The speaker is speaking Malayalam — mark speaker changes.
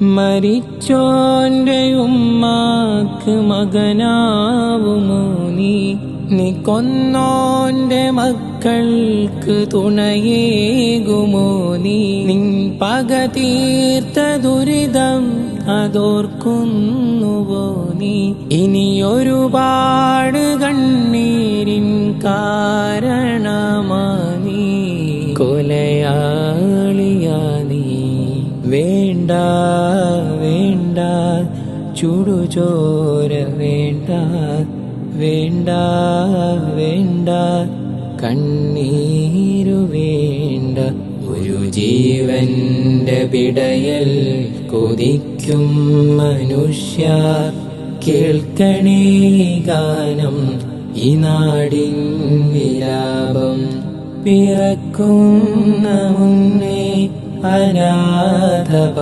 Speaker 1: മരിച്ചോന്റെ ഉമ്മാക്ക് മകനാവുമോ നീ കൊന്നോന്റെ മക്കൾക്ക് തുണയേകുമോ നിൻ പക തീർത്ത ദുരിതം അതോർക്കുന്നുവോ ഇനിയൊരുപാട് കണ്ണീരിൻ കാരണമാ കൊലയാളിയാ നീ. വേണ്ട വേണ്ട ചുടുചോര വേണ്ട വേണ്ട വേണ്ട കണ്ണീരു വേണ്ട. ഒരു ജീവന്റെ പിടയൽ കൊതിക്കും മനുഷ്യ, കേൾക്കണേ ഗാനം ഈ നാടിൻ വിലാപം. പിറക്കുന്ന മുന്നേ അനാഥ